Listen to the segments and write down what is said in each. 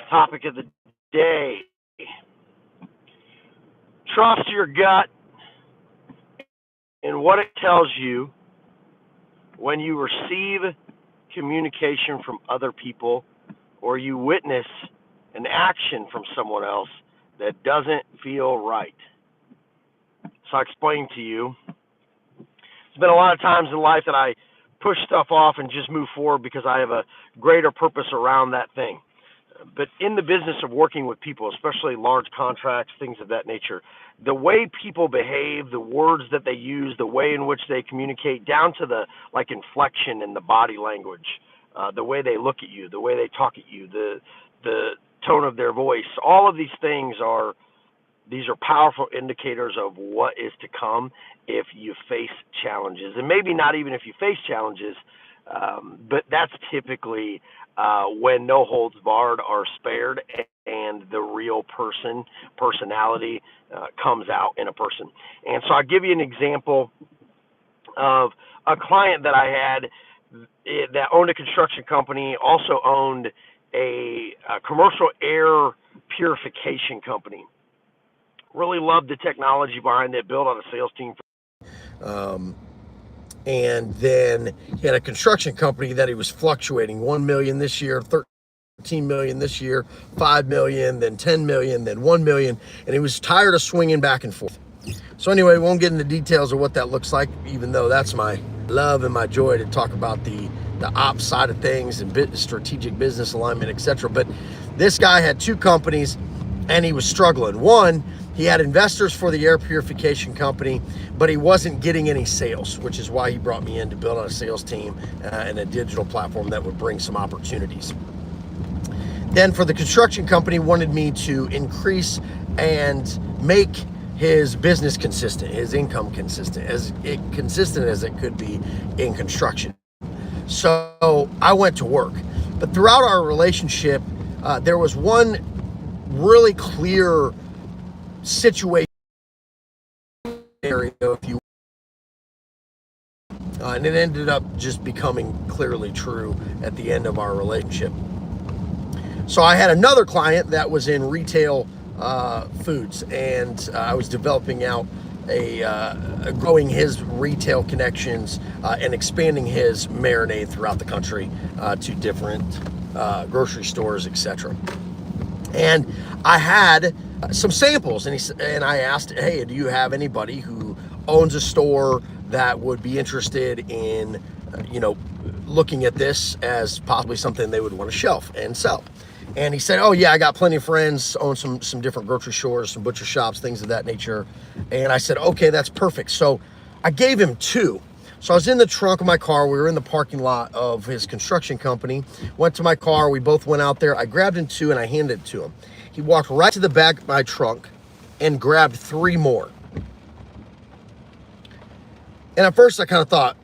Topic of the day: trust your gut and what it tells you when you receive communication from other people or you witness an action from someone else that doesn't feel right. So I explained to you, there's been a lot of times in life that I push stuff off and just move forward because I have a greater purpose around that thing. But in the business of working with people, especially large contracts, things of that nature, the way people behave, the words that they use, the way in which they communicate, down to the like inflection in the body language, the way they look at you, the way they talk at you, the tone of their voice, all of these things are powerful indicators of what is to come if you face challenges. And maybe not even if you face challenges, but that's typically when no holds barred are spared and the real personality comes out in a person. And so I'll give you an example of a client that I had that owned a construction company, also owned a commercial air purification company. Really loved the technology behind it, built on a sales team. And then he had a construction company that he was fluctuating, 1 million this year, 13 million this year, 5 million, then 10 million, then 1 million. And he was tired of swinging back and forth. So anyway, we won't get into details of what that looks like, even though that's my love and my joy to talk about the ops side of things and strategic business alignment, etc. But this guy had two companies and he was struggling. One, he had investors for the air purification company, but he wasn't getting any sales, which is why he brought me in to build out a sales team and a digital platform that would bring some opportunities. Then for the construction company, wanted me to increase and make his business consistent, his income consistent, as consistent as it could be in construction. So I went to work. But throughout our relationship, there was one really clear situation area, if you and it ended up just becoming clearly true at the end of our relationship. So I had another client that was in retail foods, and I was developing out growing his retail connections and expanding his marinade throughout the country to different grocery stores, etc. And I had some samples, and I asked, hey, do you have anybody who owns a store that would be interested in, looking at this as possibly something they would want to shelf and sell? And he said, oh yeah, I got plenty of friends, own some different grocery stores, some butcher shops, things of that nature. And I said, okay, that's perfect. So I gave him two. So I was in the trunk of my car. We were in the parking lot of his construction company. Went to my car. We both went out there. I grabbed him two and I handed it to him. He walked right to the back of my trunk and grabbed three more. And at first I kind of thought,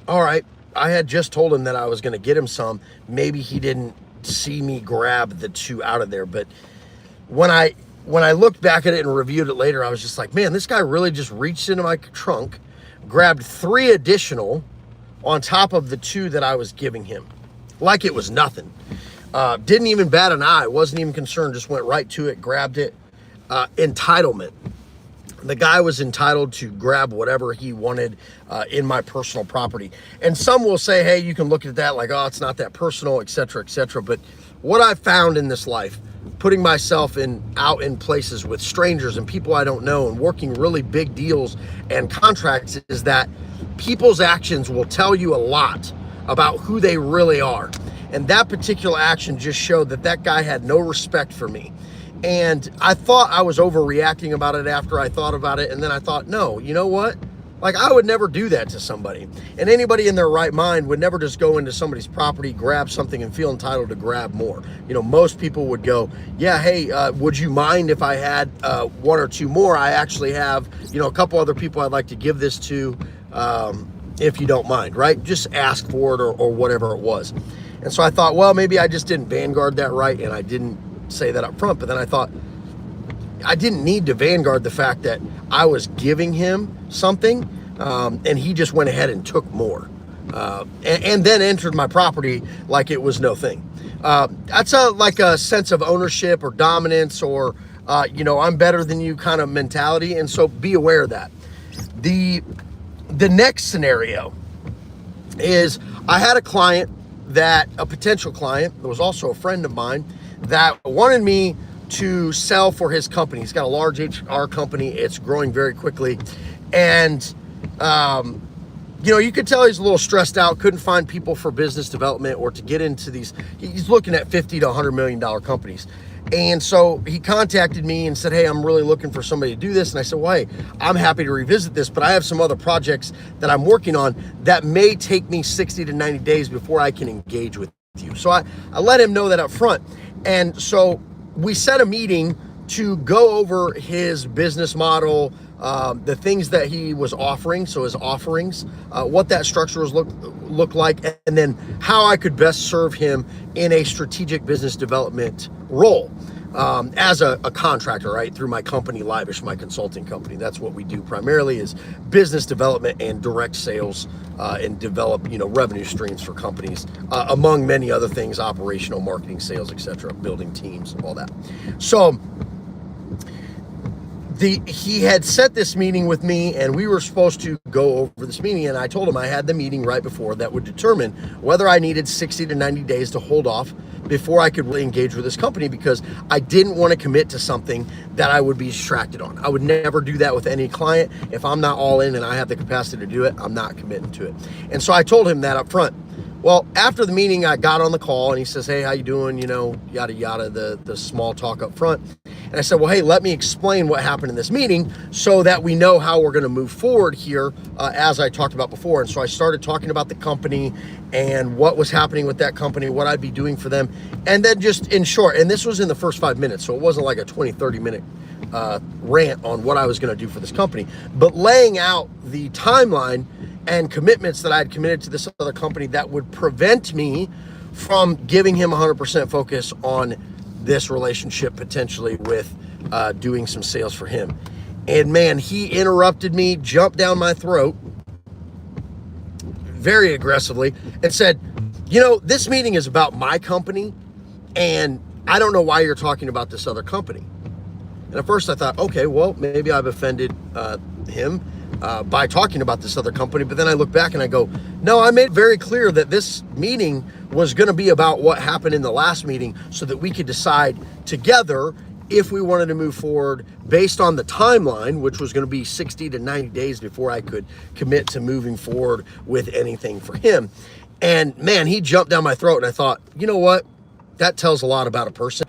all right, I had just told him that I was going to get him some. Maybe he didn't see me grab the two out of there. But when I looked back at it and reviewed it later, I was just like, man, this guy really just reached into my trunk, grabbed three additional on top of the two that I was giving him, like it was nothing. Didn't even bat an eye, wasn't even concerned, just went right to it, grabbed it. Entitlement. The guy was entitled to grab whatever he wanted in my personal property. And some will say, hey, you can look at that like, oh, it's not that personal, etc., etc. But what I've found in this life, putting myself out in places with strangers and people I don't know and working really big deals and contracts, is that people's actions will tell you a lot about who they really are. And that particular action just showed that guy had no respect for me. And I thought I was overreacting about it after I thought about it. And then I thought, no, you know what? Like, I would never do that to somebody. And anybody in their right mind would never just go into somebody's property, grab something, and feel entitled to grab more. Most people would go, yeah, hey, would you mind if I had one or two more? I actually have, a couple other people I'd like to give this to, if you don't mind, right? Just ask for it or whatever it was. And so I thought, well, maybe I just didn't vanguard that right, and I didn't say that up front. But then I thought, I didn't need to vanguard the fact that I was giving him something, and he just went ahead and took more. and then entered my property like it was no thing. That's like a sense of ownership or dominance, or I'm better than you kind of mentality. And so be aware of that. The next scenario is I had a potential client that was also a friend of mine that wanted me to sell for his company. He's got a large HR company. It's growing very quickly. And, you could tell he's a little stressed out, couldn't find people for business development or to get into these. He's looking at $50 to $100 million companies. And so he contacted me and said, hey, I'm really looking for somebody to do this. And I said, well, hey, I'm happy to revisit this, but I have some other projects that I'm working on that may take me 60 to 90 days before I can engage with you. So I let him know that up front. And so we set a meeting to go over his business model, the things that he was offering, so his offerings, what that structure was look like, and then how I could best serve him in a strategic business development role as a contractor, right, through my company, Livish, my consulting company. That's what we do primarily, is business development and direct sales, and develop revenue streams for companies, among many other things, operational, marketing, sales, etc., building teams, all that. So he had set this meeting with me, and we were supposed to go over this meeting, and I told him I had the meeting right before that would determine whether I needed 60 to 90 days to hold off before I could really engage with this company, because I didn't want to commit to something that I would be distracted on. I would never do that with any client. If I'm not all in and I have the capacity to do it, I'm not committing to it. And so I told him that up front. Well, after the meeting, I got on the call and he says, hey, how you doing? Yada, yada, the small talk up front. And I said, well, hey, let me explain what happened in this meeting so that we know how we're going to move forward here, as I talked about before. And so I started talking about the company and what was happening with that company, what I'd be doing for them. And then just in short, and this was in the first 5 minutes, so it wasn't like a 20, 30-minute rant on what I was going to do for this company, but laying out the timeline and commitments that I had committed to this other company that would prevent me from giving him 100% focus on this relationship, potentially with doing some sales for him. And man, he interrupted me, jumped down my throat very aggressively and said, this meeting is about my company, and I don't know why you're talking about this other company. And at first I thought, okay, well, maybe I've offended him by talking about this other company. But then I look back and I go, no, I made it very clear that this meeting was going to be about what happened in the last meeting so that we could decide together if we wanted to move forward based on the timeline, which was going to be 60 to 90 days before I could commit to moving forward with anything for him. And man, he jumped down my throat, and I thought, you know what? That tells a lot about a person,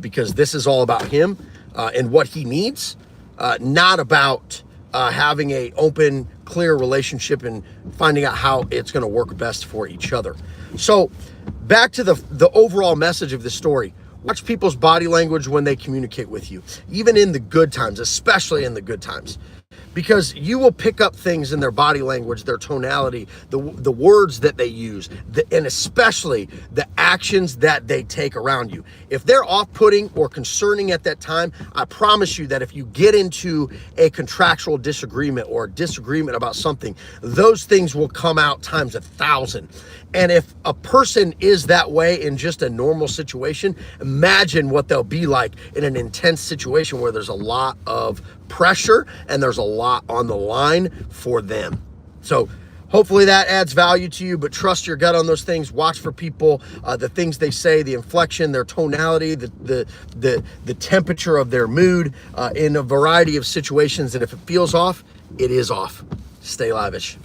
because this is all about him and what he needs, not about having a open, clear relationship and finding out how it's going to work best for each other. So back to the overall message of the story. Watch people's body language when they communicate with you, even in the good times, especially in the good times, because you will pick up things in their body language, their tonality, the words that they use, and especially the actions that they take around you. If they're off-putting or concerning at that time, I promise you that if you get into a contractual disagreement or a disagreement about something, those things will come out times 1,000. And if a person is that way in just a normal situation, imagine what they'll be like in an intense situation where there's a lot of pressure and there's a lot on the line for them. So hopefully that adds value to you, but trust your gut on those things. Watch for people, the things they say, the inflection, their tonality, the temperature of their mood in a variety of situations. And if it feels off, it is off. Stay lavish.